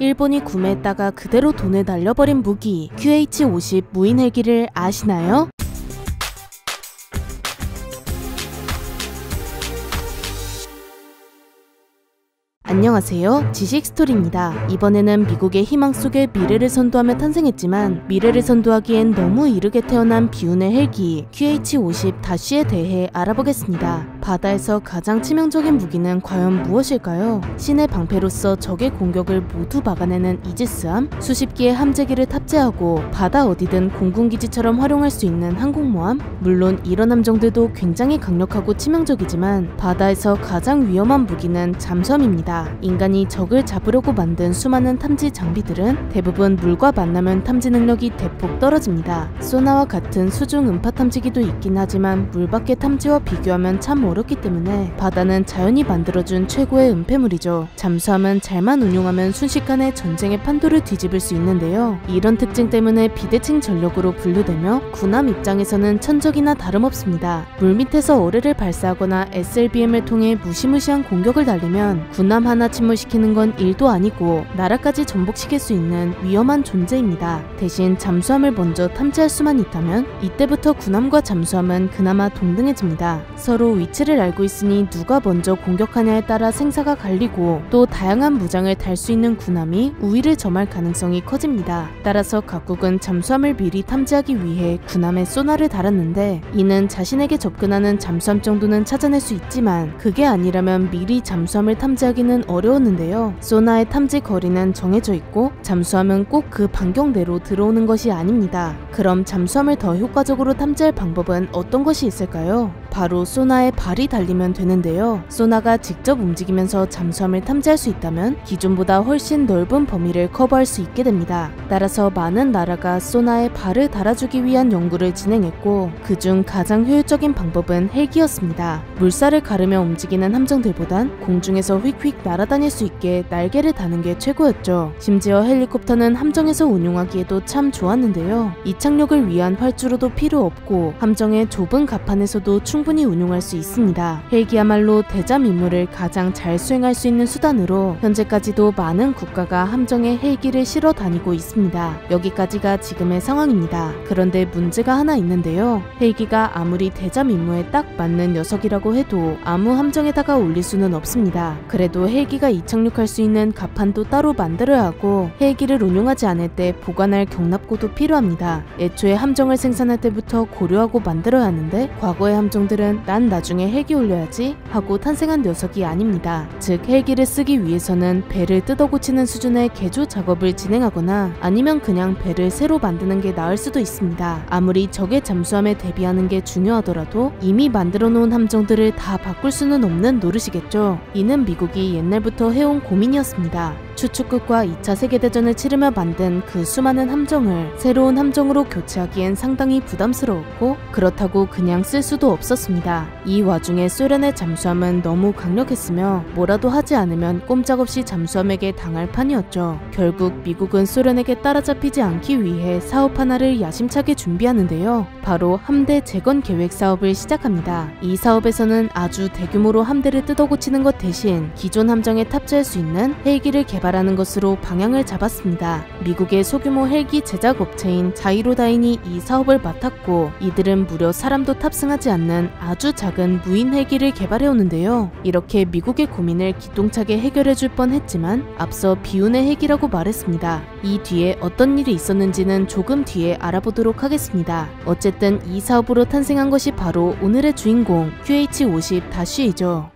일본이 구매했다가 그대로 돈을 날려버린 무기 QH-50 무인 헬기를 아시나요? 안녕하세요, 지식스토리입니다. 이번에는 미국의 희망 속에 미래를 선도하며 탄생했지만 미래를 선도하기엔 너무 이르게 태어난 비운의 헬기 QH-50-에 대해 알아보겠습니다. 바다에서 가장 치명적인 무기는 과연 무엇일까요? 신의 방패로서 적의 공격을 모두 막아내는 이지스함, 수십 기의 함재기를 탑재하고 바다 어디든 공군기지처럼 활용할 수 있는 항공모함? 물론 이런 함정들도 굉장히 강력하고 치명적이지만 바다에서 가장 위험한 무기는 잠수함입니다. 인간이 적을 잡으려고 만든 수많은 탐지 장비들은 대부분 물과 만나면 탐지 능력이 대폭 떨어집니다. 소나와 같은 수중 음파 탐지기도 있긴 하지만 물 밖의 탐지와 비교하면 참 어렵기 때문에 바다는 자연이 만들어준 최고의 은폐물이죠. 잠수함은 잘만 운용하면 순식간에 전쟁의 판도를 뒤집을 수 있는데요. 이런 특징 때문에 비대칭 전력으로 분류되며 군함 입장에서는 천적이나 다름없습니다. 물밑에서 어뢰를 발사하거나 SLBM을 통해 무시무시한 공격을 날리면 군함 하나 침몰시키는 건 일도 아니고 나라까지 전복시킬 수 있는 위험한 존재입니다. 대신 잠수함을 먼저 탐지할 수만 있다면 이때부터 군함과 잠수함은 그나마 동등해집니다. 서로 위치를 알고 있으니 누가 먼저 공격하냐에 따라 생사가 갈리고 또 다양한 무장을 달 수 있는 군함이 우위를 점할 가능성이 커집니다. 따라서 각국은 잠수함을 미리 탐지하기 위해 군함에 소나를 달았는데 이는 자신에게 접근하는 잠수함 정도는 찾아낼 수 있지만 그게 아니라면 미리 잠수함을 탐지하기는 어려웠는데요. 소나의 탐지 거리는 정해져 있고 잠수함은 꼭 그 반경 내로 들어오는 것이 아닙니다. 그럼 잠수함을 더 효과적으로 탐지할 방법은 어떤 것이 있을까요? 바로 소나에 발이 달리면 되는데요. 소나가 직접 움직이면서 잠수함을 탐지할 수 있다면 기존보다 훨씬 넓은 범위를 커버할 수 있게 됩니다. 따라서 많은 나라가 소나에 발을 달아주기 위한 연구를 진행했고 그중 가장 효율적인 방법은 헬기였습니다. 물살을 가르며 움직이는 함정들보단 공중에서 휙휙 날아다닐 수 있게 날개를 다는 게 최고였죠. 심지어 헬리콥터는 함정에서 운용하기에도 참 좋았는데요. 이착륙을 위한 활주로도 필요 없고 함정의 좁은 갑판에서도 충분히 운용할 수 있습니다. 헬기야말로 대잠 임무를 가장 잘 수행할 수 있는 수단으로 현재까지도 많은 국가가 함정에 헬기를 실어 다니고 있습니다. 여기까지가 지금의 상황입니다. 그런데 문제가 하나 있는데요. 헬기가 아무리 대잠 임무에 딱 맞는 녀석이라고 해도 아무 함정에다가 올릴 수는 없습니다. 그래도 헬기가 이착륙할 수 있는 갑판도 따로 만들어야 하고 헬기를 운용하지 않을 때 보관할 경납고도 필요합니다. 애초에 함정을 생산할 때부터 고려하고 만들어야 하는데 과거의 함정들은 난 나중에 헬기 올려야지 하고 탄생한 녀석이 아닙니다. 즉 헬기를 쓰기 위해서는 배를 뜯어 고치는 수준의 개조 작업을 진행하거나 아니면 그냥 배를 새로 만드는 게 나을 수도 있습니다. 아무리 적의 잠수함에 대비하는 게 중요하더라도 이미 만들어 놓은 함정들을 다 바꿀 수는 없는 노릇이겠죠. 이는 미국이 옛날부터 해온 고민이었습니다. 추축국과 2차 세계대전을 치르며 만든 그 수많은 함정을 새로운 함정으로 교체하기엔 상당히 부담스러웠고 그렇다고 그냥 쓸 수도 없었습니다. 이 와중에 소련의 잠수함은 너무 강력했으며 뭐라도 하지 않으면 꼼짝없이 잠수함에게 당할 판이었죠. 결국 미국은 소련에게 따라잡히지 않기 위해 사업 하나를 야심차게 준비하는데요. 바로 함대 재건 계획 사업을 시작합니다. 이 사업에서는 아주 대규모로 함대를 뜯어 고치는 것 대신 기존 함정에 탑재할 수 있는 헬기를 개발하는 것으로 방향을 잡았습니다. 미국의 소규모 헬기 제작 업체인 자이로다인이 이 사업을 맡았고 이들은 무려 사람도 탑승하지 않는 아주 작은 무인 헬기를 개발해오는데요. 이렇게 미국의 고민을 기똥차게 해결해줄 뻔했지만 앞서 비운의 헬기라고 말했습니다. 이 뒤에 어떤 일이 있었는지는 조금 뒤에 알아보도록 하겠습니다. 어쨌든 이 사업으로 탄생한 것이 바로 오늘의 주인공 QH-50-이죠.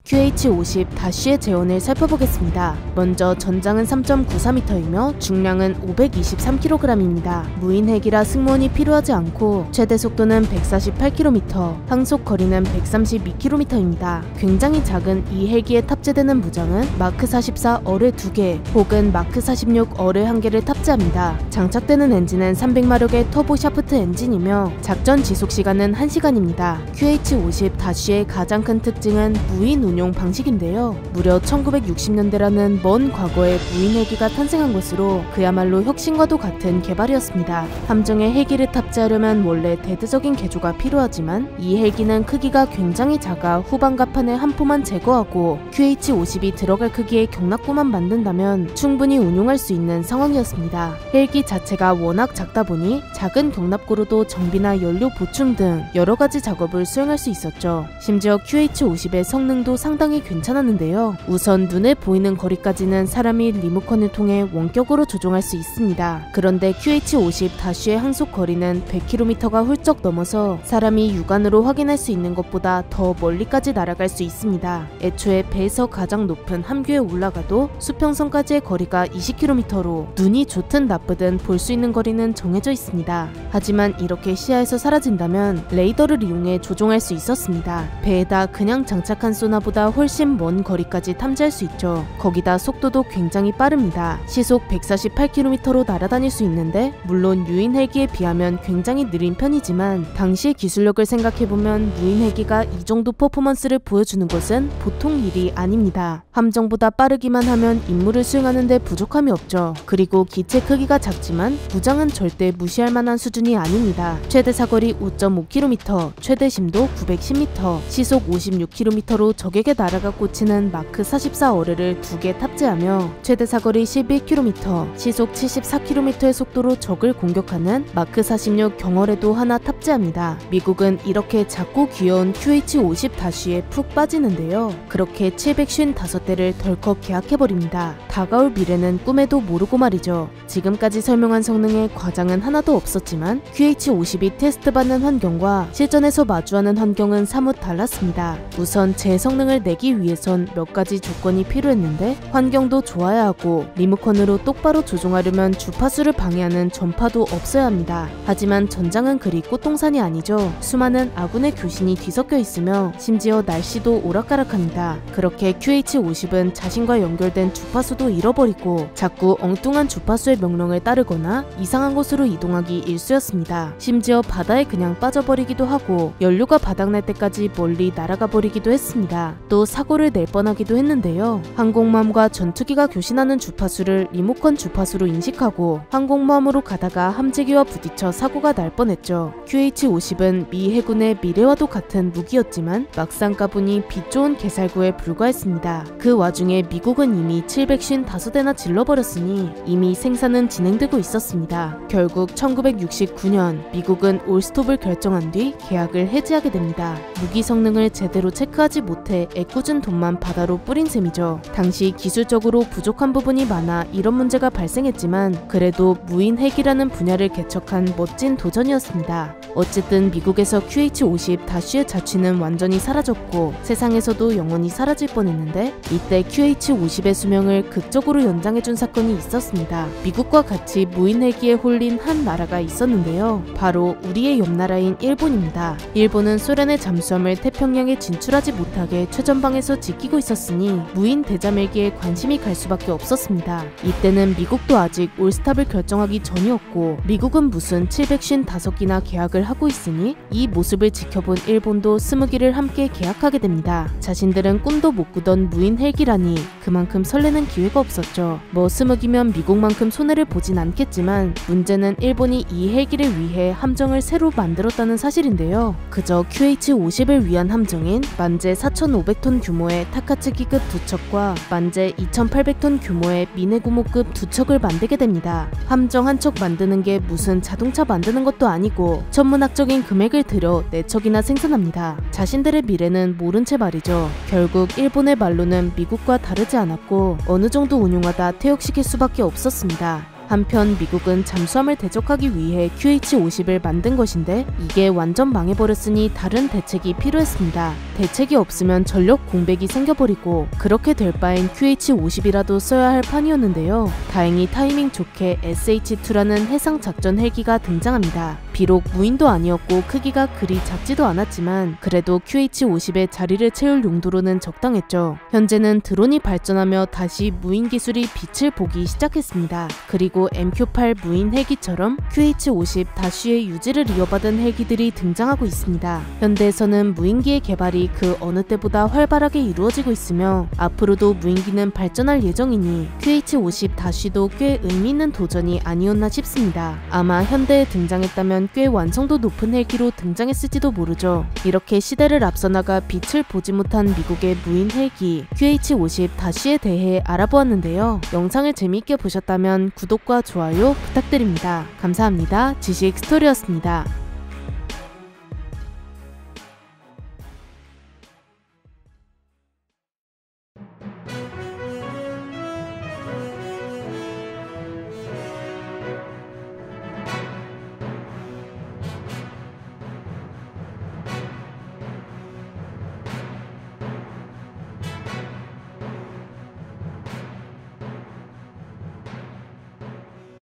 QH-50-의 재원을 살펴보겠습니다. 먼저 전장은 3.94m이며 중량은 523kg입니다. 무인 헬기라 승무원이 필요하지 않고 최대 속도는 148km, 항속 거리는 132km입니다. 굉장히 작은 이 헬기에 탑재되는 무장은 마크 44 어뢰 2개 혹은 마크 46 어뢰 1개를 탑재합니다. 장착되는 엔진은 300마력의 터보 샤프트 엔진이며 작전 지속 시간은 1시간입니다. QH-50-의 가장 큰 특징은 무인 운용 방식인데요. 무려 1960년대라는 먼 과거에 무인 헬기가 탄생한 것으로 그야말로 혁신과도 같은 개발이었습니다. 함정에 헬기를 탑재하려면 원래 대대적인 개조가 필요하지만 이 헬기는 크기가 굉장히 작아 후방갑판의 한 포만 제거하고 QH-50이 들어갈 크기의 경납고만 만든다면 충분히 운용할 수 있는 상황이었습니다. 헬기 자체가 워낙 작다 보니 작은 경납고로도 정비나 연료 보충 등 여러가지 작업을 수행할 수 있었죠. 심지어 QH-50의 성능도 상당히 괜찮았는데요. 우선 눈에 보이는 거리까지는 사람이 리모컨을 통해 원격으로 조종할 수 있습니다. 그런데 QH-50-의 항속 거리는 100km가 훌쩍 넘어서 사람이 육안으로 확인할 수 있는 것보다 더 멀리까지 날아갈 수 있습니다. 애초에 배에서 가장 높은 함교에 올라가도 수평선까지의 거리가 20km로 눈이 좋든 나쁘든 볼 수 있는 거리는 정해져 있습니다. 하지만 이렇게 시야에서 사라진다면 레이더를 이용해 조종할 수 있었습니다. 배에다 그냥 장착한 소나보다 훨씬 먼 거리까지 탐지할 수 있죠. 거기다 속도도 굉장히 빠릅니다. 시속 148km로 날아다닐 수 있는데 물론 유인 헬기에 비하면 굉장히 느린 편이지만 당시의 기술력을 생각해보면 무인 헬기가 이 정도 퍼포먼스를 보여주는 것은 보통 일이 아닙니다. 함정보다 빠르기만 하면 임무를 수행하는 데 부족함이 없죠. 그리고 기체 크기가 작지만 무장은 절대 무시할 만한 수준이 아닙니다. 최대 사거리 5.5km, 최대 심도 910m, 시속 56km로 적에게 날아가 꽂히는 마크 44 어뢰를 2개 탑재하며 최대 사거리 11km, 시속 74km의 속도로 적을 공격하는 마크 46 경어뢰도 하나 탑재합니다. 미국은 이렇게 작고 귀여운 QH-50-에 푹 빠지는데요. 그렇게 755대를 덜컥 계약해버립니다. 다가올 미래는 꿈에도 모르고 말이죠. 지금까지 설명한 성능에 과장은 하나도 없었지만 QH-50이 테스트받는 환경과 실전에서 마주하는 환경은 사뭇 달랐습니다. 우선 제 성능을 내기 위해선 몇 가지 조건이 필요했는데 환경도 좋아야 하고 리모컨으로 똑바로 조종하려면 주파수를 방해하는 전파도 없어야 합니다. 하지만 전장은 그리 꽃동산이 아니죠. 수많은 아군의 교신이 뒤섞여 있으며 심지어 날씨도 오락가락합니다. 그렇게 QH-50은 자신과 연결된 주파수도 잃어버리고 자꾸 엉뚱한 주파수의 명령을 따르거나 이상한 곳으로 이동하기 일쑤였습니다. 심지어 바다에 그냥 빠져버리기도 하고 연료가 바닥날 때까지 멀리 날아가 버리기도 했습니다. 또 사고를 낼 뻔하기도 했는데요. 항공모함과 전투기가 교신하는 주파수를 리모컨 주파수로 인식하고 항공모함으로 가다가 함재기와 부딪혀 사고가 날 뻔했죠. QH-50은 미 해군의 미래와도 같은 무기였지만 막상 까보니 빛 좋은 개살구에 불과했습니다. 그 와중에 미국은 이미 755대나 질러버렸으니 이미 생산은 진행되고 있었습니다. 결국 1969년 미국은 올스톱을 결정한 뒤 계약을 해지하게 됩니다. 무기 성능을 제대로 체크하지 못해 애꿎은 돈만 바다로 뿌린 셈이죠. 당시 기술적으로 부족한 부분이 많아 이런 문제가 발생했지만 그래도 무인 헬기라는 분야를 개척한 멋진 도전이었습니다. 어쨌든 미국에서 QH-50-의 자취는 완전히 사라졌고 세상에서도 영원히 사라질 뻔했는데 이때 QH-50의 수명을 극적으로 연장해준 사건이 있었습니다. 미국과 같이 무인 헬기에 홀린 한 나라가 있었는데요. 바로 우리의 옆나라인 일본입니다. 일본은 소련의 잠수함을 태평양에 진출하지 못하게 최전방에서 지키고 있었으니 무인 대잠 헬기에 관심이 갈 수밖에 없었습니다. 이때는 미국도 아직 올스탑을 결정하기 전이었고 미국은 무슨 755기나 계약을 하고 있으니 이 모습을 지켜본 일본도 20기를 함께 계약하게 됩니다. 자신들은 꿈도 못 꾸던 무인 헬기라니 그만큼 설레는 기회가 없었죠. 뭐 20기면 미국만큼 손해를 보진 않겠지만 문제는 일본이 이 헬기를 위해 함정을 새로 만들었다는 사실인데요. 그저 QH-50을 위한 함정인 만재 4,500톤 규모의 타카츠키급 2척과 만재 2,800톤 규모의 미네구모급 2척을 만들게 됩니다. 함정 한 척 만드는 게 무슨 자동차 만드는 것도 아니고 천문학적인 금액을 들여 4척이나 생산합니다. 자신들의 미래는 모른 채 말이죠. 결국 일본의 말로는 미국과 다르지 않았고 어느 정도 운용하다 퇴역시킬 수밖에 없었습니다. 한편 미국은 잠수함을 대적하기 위해 QH-50을 만든 것인데 이게 완전 망해버렸으니 다른 대책이 필요했습니다. 대책이 없으면 전력 공백이 생겨버리고 그렇게 될 바엔 QH-50이라도 써야 할 판이었는데요. 다행히 타이밍 좋게 SH-2라는 해상작전 헬기가 등장합니다. 비록 무인도 아니었고 크기가 그리 작지도 않았지만 그래도 QH-50의 자리를 채울 용도로는 적당했죠. 현재는 드론이 발전하며 다시 무인 기술이 빛을 보기 시작했습니다. 그리고 MQ-8 무인 헬기처럼 QH-50-의 유지를 이어받은 헬기들이 등장하고 있습니다. 현대에서는 무인기의 개발이 그 어느 때보다 활발하게 이루어지고 있으며 앞으로도 무인기는 발전할 예정이니 QH-50-도 꽤 의미있는 도전이 아니었나 싶습니다. 아마 현대에 등장했다면 꽤 완성도 높은 헬기로 등장했을지도 모르죠. 이렇게 시대를 앞서 나가 빛을 보지 못한 미국의 무인 헬기 QH-50-에 대해 알아보았는데요. 영상을 재미있게 보셨다면 구독과 좋아요 부탁드립니다. 감사합니다. 지식 스토리였습니다.